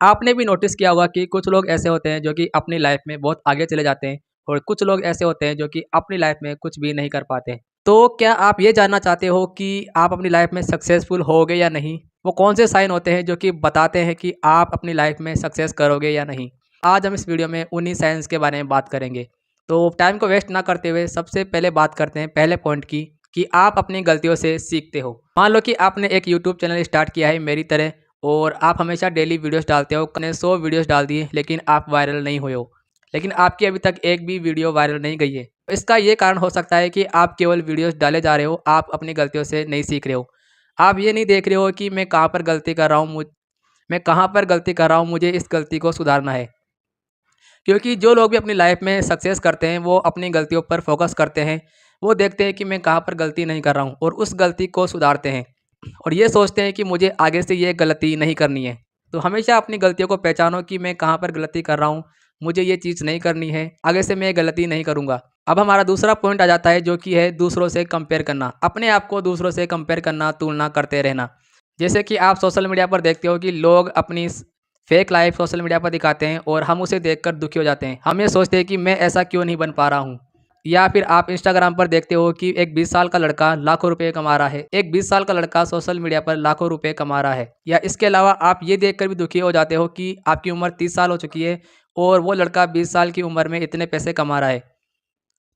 आपने भी नोटिस किया होगा कि कुछ लोग ऐसे होते हैं जो कि अपनी लाइफ में बहुत आगे चले जाते हैं और कुछ लोग ऐसे होते हैं जो कि अपनी लाइफ में कुछ भी नहीं कर पाते। तो क्या आप ये जानना चाहते हो कि आप अपनी लाइफ में सक्सेसफुल होगे या नहीं? वो कौन से साइन होते हैं जो कि बताते हैं कि आप अपनी लाइफ में सक्सेस करोगे या नहीं? आज हम इस वीडियो में उन्हीं साइंस के बारे में बात करेंगे। तो टाइम को वेस्ट ना करते हुए सबसे पहले बात करते हैं पहले पॉइंट की कि आप अपनी गलतियों से सीखते हो। मान लो कि आपने एक यूट्यूब चैनल स्टार्ट किया है मेरी तरह और आप हमेशा डेली वीडियोस डालते हो, आपने 100 वीडियोस डाल दिए लेकिन आप वायरल नहीं हुए हो, लेकिन आपकी अभी तक एक भी वीडियो वायरल नहीं गई है। तो इसका ये कारण हो सकता है कि आप केवल वीडियोस डाले जा रहे हो, आप अपनी गलतियों से नहीं सीख रहे हो। आप ये नहीं देख रहे हो कि मैं कहाँ पर गलती कर रहा हूँ, मैं कहाँ पर गलती कर रहा हूँ, मुझे इस गलती को सुधारना है। क्योंकि जो लोग भी अपनी लाइफ में सक्सेस करते हैं वो अपनी गलतियों पर फोकस करते हैं। वो देखते हैं कि मैं कहाँ पर गलती नहीं कर रहा हूँ और उस गलती को सुधारते हैं और ये सोचते हैं कि मुझे आगे से ये गलती नहीं करनी है। तो हमेशा अपनी गलतियों को पहचानो कि मैं कहाँ पर गलती कर रहा हूँ, मुझे ये चीज़ नहीं करनी है, आगे से मैं ये गलती नहीं करूँगा। अब हमारा दूसरा पॉइंट आ जाता है जो कि है दूसरों से कंपेयर करना। अपने आप को दूसरों से कंपेयर करना, तुलना करते रहना। जैसे कि आप सोशल मीडिया पर देखते हो कि लोग अपनी फेक लाइफ सोशल मीडिया पर दिखाते हैं और हम उसे देखकर दुखी हो जाते हैं। हम ये सोचते हैं कि मैं ऐसा क्यों नहीं बन पा रहा हूँ। या फिर आप इंस्टाग्राम पर देखते हो कि एक 20 साल का लड़का लाखों रुपए कमा रहा है, एक 20 साल का लड़का सोशल मीडिया पर लाखों रुपए कमा रहा है। या इसके अलावा आप ये देखकर भी दुखी हो जाते हो कि आपकी उम्र 30 साल हो चुकी है और वो लड़का 20 साल की उम्र में इतने पैसे कमा रहा है।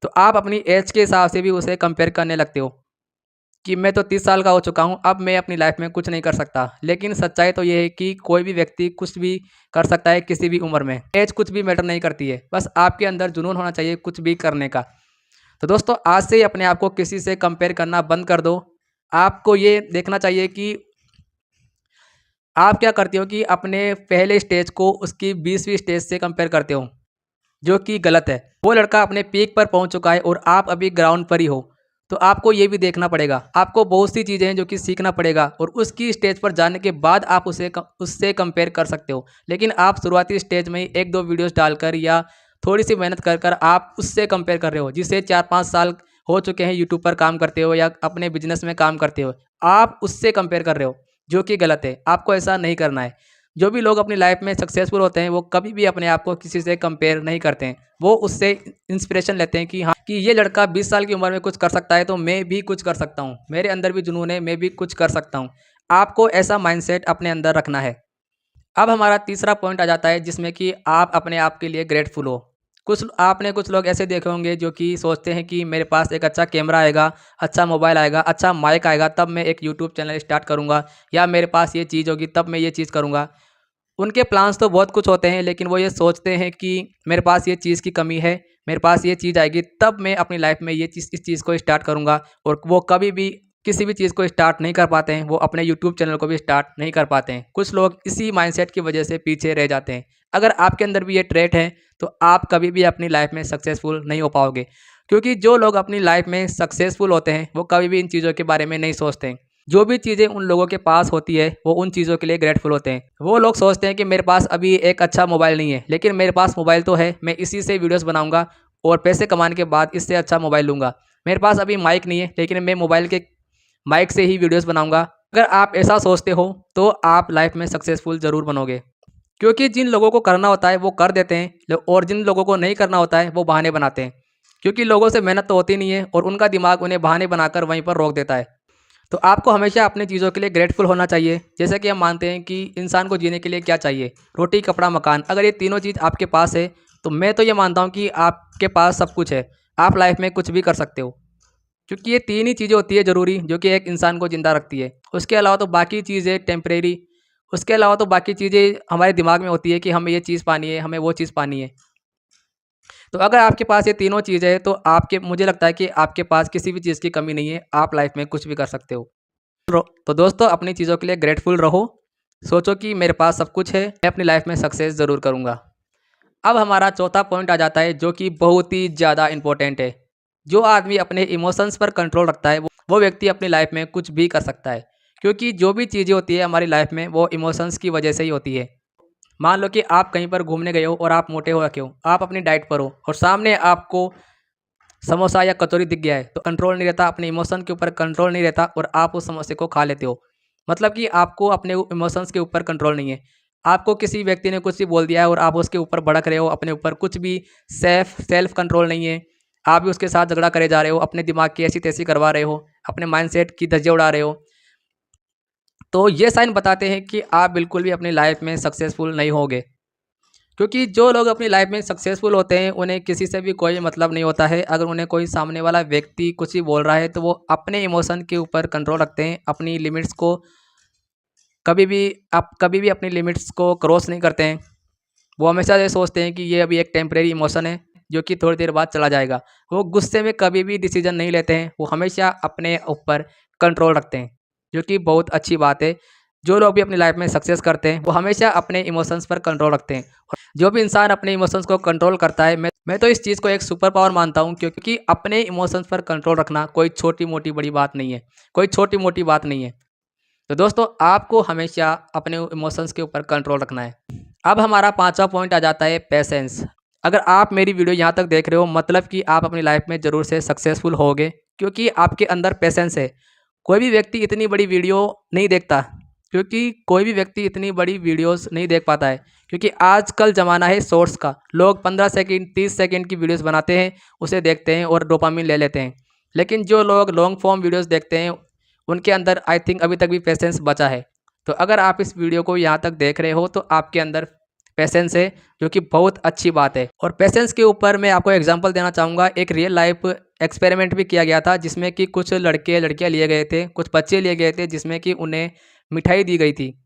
तो आप अपनी एज के हिसाब से भी उसे कंपेयर करने लगते हो कि मैं तो 30 साल का हो चुका हूँ, अब मैं अपनी लाइफ में कुछ नहीं कर सकता। लेकिन सच्चाई तो ये है कि कोई भी व्यक्ति कुछ भी कर सकता है किसी भी उम्र में। एज कुछ भी मैटर नहीं करती है, बस आपके अंदर जुनून होना चाहिए कुछ भी करने का। तो दोस्तों आज से ही अपने आप को किसी से कंपेयर करना बंद कर दो। आपको ये देखना चाहिए कि आप क्या करते हो कि अपने पहले स्टेज को उसकी 20वीं स्टेज से कंपेयर करते हो, जो कि गलत है। वो लड़का अपने पीक पर पहुंच चुका है और आप अभी ग्राउंड पर ही हो। तो आपको ये भी देखना पड़ेगा, आपको बहुत सी चीज़ें हैं जो कि सीखना पड़ेगा और उसकी स्टेज पर जाने के बाद आप उससे कंपेयर कर सकते हो। लेकिन आप शुरुआती स्टेज में ही 1-2 वीडियोस डालकर या थोड़ी सी मेहनत कर कर आप उससे कंपेयर कर रहे हो जिसे 4-5 साल हो चुके हैं यूट्यूब पर काम करते हो या अपने बिजनेस में काम करते हो। आप उससे कंपेयर कर रहे हो, जो कि गलत है। आपको ऐसा नहीं करना है। जो भी लोग अपनी लाइफ में सक्सेसफुल होते हैं वो कभी भी अपने आप को किसी से कंपेयर नहीं करते हैं। वो उससे इंस्पिरेशन लेते हैं कि हाँ, कि ये लड़का 20 साल की उम्र में कुछ कर सकता है तो मैं भी कुछ कर सकता हूँ, मेरे अंदर भी जुनून है, मैं भी कुछ कर सकता हूँ। आपको ऐसा माइंडसेट अपने अंदर रखना है। अब हमारा तीसरा पॉइंट आ जाता है जिसमें कि आप अपने आप के लिए ग्रेटफुल हो। कुछ लोग ऐसे देखे होंगे जो कि सोचते हैं कि मेरे पास एक अच्छा कैमरा आएगा, अच्छा मोबाइल आएगा, अच्छा माइक आएगा तब मैं एक यूट्यूब चैनल स्टार्ट करूँगा, या मेरे पास ये चीज़ होगी तब मैं ये चीज़ करूँगा। उनके प्लान्स तो बहुत कुछ होते हैं लेकिन वो ये सोचते हैं कि मेरे पास ये चीज़ की कमी है, मेरे पास ये चीज़ आएगी तब मैं अपनी लाइफ में ये चीज़ इस चीज़ को स्टार्ट करूँगा, और वो कभी भी किसी भी चीज़ को स्टार्ट नहीं कर पाते हैं। वो अपने यूट्यूब चैनल को भी स्टार्ट नहीं कर पाते हैं। कुछ लोग इसी माइंडसेट की वजह से पीछे रह जाते हैं। अगर आपके अंदर भी ये ट्रेट है तो आप कभी भी अपनी लाइफ में सक्सेसफुल नहीं हो पाओगे, क्योंकि जो लोग अपनी लाइफ में सक्सेसफुल होते हैं वो कभी भी इन चीज़ों के बारे में नहीं सोचते हैं। जो भी चीज़ें उन लोगों के पास होती है वो उन चीज़ों के लिए ग्रेटफुल होते हैं। वो लोग सोचते हैं कि मेरे पास अभी एक अच्छा मोबाइल नहीं है, लेकिन मेरे पास मोबाइल तो है, मैं इसी से वीडियोस बनाऊंगा और पैसे कमाने के बाद इससे अच्छा मोबाइल लूँगा। मेरे पास अभी माइक नहीं है लेकिन मैं मोबाइल के माइक से ही वीडियोस बनाऊंगा। अगर आप ऐसा सोचते हो तो आप लाइफ में सक्सेसफुल ज़रूर बनोगे, क्योंकि जिन लोगों को करना होता है वो कर देते हैं और जिन लोगों को नहीं करना होता है वो बहाने बनाते हैं। क्योंकि लोगों से मेहनत तो होती नहीं है और उनका दिमाग उन्हें बहाने बनाकर वहीं पर रोक देता है। तो आपको हमेशा अपनी चीज़ों के लिए ग्रेटफुल होना चाहिए। जैसे कि हम मानते हैं कि इंसान को जीने के लिए क्या चाहिए, रोटी, कपड़ा, मकान। अगर ये तीनों चीज़ आपके पास है तो मैं तो ये मानता हूँ कि आपके पास सब कुछ है, आप लाइफ में कुछ भी कर सकते हो। क्योंकि ये तीन ही चीज़ें होती है ज़रूरी जो कि एक इंसान को ज़िंदा रखती है। उसके अलावा तो बाकी चीज़ें टेम्परेरी, उसके अलावा तो बाकी चीज़ें हमारे दिमाग में होती है कि हमें ये चीज़ पानी है, हमें वो चीज़ पानी है। तो अगर आपके पास ये तीनों चीज़ें हैं तो आपके मुझे लगता है कि आपके पास किसी भी चीज़ की कमी नहीं है, आप लाइफ में कुछ भी कर सकते हो। तो दोस्तों अपनी चीज़ों के लिए ग्रेटफुल रहो। सोचो कि मेरे पास सब कुछ है, मैं अपनी लाइफ में सक्सेस ज़रूर करूँगा। अब हमारा चौथा पॉइंट आ जाता है जो कि बहुत ही ज़्यादा इम्पोर्टेंट है। जो आदमी अपने इमोशंस पर कंट्रोल रखता है वो व्यक्ति अपनी लाइफ में कुछ भी कर सकता है। क्योंकि जो भी चीज़ें होती है हमारी लाइफ में वो इमोशंस की वजह से ही होती है। मान लो कि आप कहीं पर घूमने गए हो और आप मोटे हो रखे हो, आप अपनी डाइट पर हो और सामने आपको समोसा या कचौरी दिख गया है, तो कंट्रोल नहीं रहता, अपने इमोशन के ऊपर कंट्रोल नहीं रहता और आप उस समोसे को खा लेते हो। मतलब कि आपको अपने इमोशंस के ऊपर कंट्रोल नहीं है। आपको किसी व्यक्ति ने कुछ भी बोल दिया है और आप उसके ऊपर भड़क रहे हो, अपने ऊपर कुछ भी सेल्फ कंट्रोल नहीं है, आप भी उसके साथ झगड़ा करे जा रहे हो, अपने दिमाग की ऐसी-तैसी करवा रहे हो, अपने माइंडसेट की धज्जियाँ उड़ा रहे हो, तो ये साइन बताते हैं कि आप बिल्कुल भी अपनी लाइफ में सक्सेसफुल नहीं होगे। क्योंकि जो लोग अपनी लाइफ में सक्सेसफुल होते हैं, उन्हें किसी से भी कोई मतलब नहीं होता है। अगर उन्हें कोई सामने वाला व्यक्ति कुछ भी बोल रहा है, तो वो अपने इमोशन के ऊपर कंट्रोल रखते हैं, अपनी लिमिट्स को कभी भी अपनी लिमिट्स को क्रॉस नहीं करते हैं। वो हमेशा ये सोचते हैं कि ये अभी एक टेम्परेरी इमोशन है, जो कि थोड़ी देर बाद चला जाएगा। वो गुस्से में कभी भी डिसीजन नहीं लेते हैं, वो हमेशा अपने ऊपर कंट्रोल रखते हैं, जो कि बहुत अच्छी बात है। जो लोग भी अपनी लाइफ में सक्सेस करते हैं, वो हमेशा अपने इमोशंस पर कंट्रोल रखते हैं। जो भी इंसान अपने इमोशंस को कंट्रोल करता है, मैं तो इस चीज़ को एक सुपर पावर मानता हूँ, क्योंकि अपने इमोशंस पर कंट्रोल रखना कोई छोटी-मोटी बड़ी बात नहीं है, कोई छोटी-मोटी बात नहीं है। तो दोस्तों, आपको हमेशा अपने इमोशंस के ऊपर कंट्रोल रखना है। अब हमारा 5वां पॉइंट आ जाता है पेशेंस। अगर आप मेरी वीडियो यहाँ तक देख रहे हो, मतलब कि आप अपनी लाइफ में ज़रूर से सक्सेसफुल होगे, क्योंकि आपके अंदर पेशेंस है। कोई भी व्यक्ति इतनी बड़ी वीडियो नहीं देखता, क्योंकि कोई भी व्यक्ति इतनी बड़ी वीडियोस नहीं देख पाता है, क्योंकि आजकल ज़माना है शॉर्ट्स का। लोग 15 सेकंड 30 सेकंड की वीडियोस बनाते हैं, उसे देखते हैं और डोपामिन ले लेते हैं। लेकिन जो लोग लॉन्ग फॉर्म वीडियोस देखते हैं, उनके अंदर आई थिंक अभी तक भी पेशेंस बचा है। तो अगर आप इस वीडियो को यहाँ तक देख रहे हो, तो आपके अंदर पेशेंस है, जो कि बहुत अच्छी बात है। और पेशेंस के ऊपर मैं आपको एग्जांपल देना चाहूँगा। एक रियल लाइफ एक्सपेरिमेंट भी किया गया था, जिसमें कि कुछ लड़के लड़कियाँ लिए गए थे, कुछ बच्चे लिए गए थे, जिसमें कि उन्हें मिठाई दी गई थी,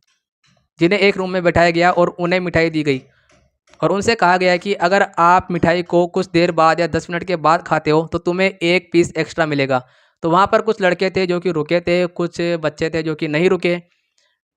जिन्हें एक रूम में बैठाया गया और उन्हें मिठाई दी गई और उनसे कहा गया कि अगर आप मिठाई को कुछ देर बाद या 10 मिनट के बाद खाते हो, तो तुम्हें 1 पीस एक्स्ट्रा मिलेगा। तो वहाँ पर कुछ लड़के थे जो कि रुके थे, कुछ बच्चे थे जो कि नहीं रुके,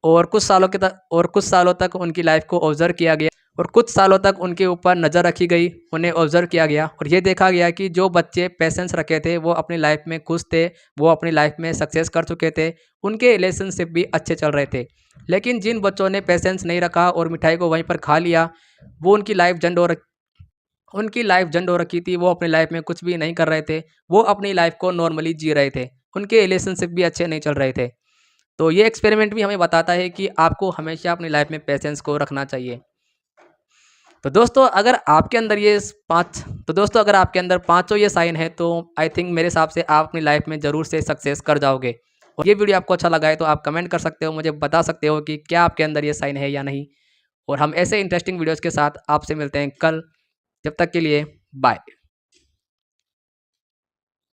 और कुछ सालों तक उनकी लाइफ को ऑब्ज़र्व किया गया और कुछ सालों तक उनके ऊपर नज़र रखी गई, उन्हें ऑब्ज़र्व किया गया और ये देखा गया कि जो बच्चे पेशेंस रखे थे, वो अपनी लाइफ में खुश थे, वो अपनी लाइफ में सक्सेस कर चुके थे, उनके रिलेशनशिप भी अच्छे चल रहे थे। लेकिन जिन बच्चों ने पेशेंस नहीं रखा और मिठाई को वहीं पर खा लिया, वो उनकी लाइफ जंड हो रखी थी, वो अपनी लाइफ में कुछ भी नहीं कर रहे थे, वो अपनी लाइफ को नॉर्मली जी रहे थे, उनके रिलेशनशिप भी अच्छे नहीं चल रहे थे। तो ये एक्सपेरिमेंट भी हमें बताता है कि आपको हमेशा अपनी लाइफ में पेशेंस को रखना चाहिए। तो दोस्तों, अगर आपके अंदर पाँचों ये साइन है, तो आई थिंक मेरे हिसाब से आप अपनी लाइफ में ज़रूर से सक्सेस कर जाओगे। और ये वीडियो आपको अच्छा लगा है, तो आप कमेंट कर सकते हो, मुझे बता सकते हो कि क्या आपके अंदर ये साइन है या नहीं। और हम ऐसे इंटरेस्टिंग वीडियोज़ के साथ आपसे मिलते हैं कल। जब तक के लिए बाय।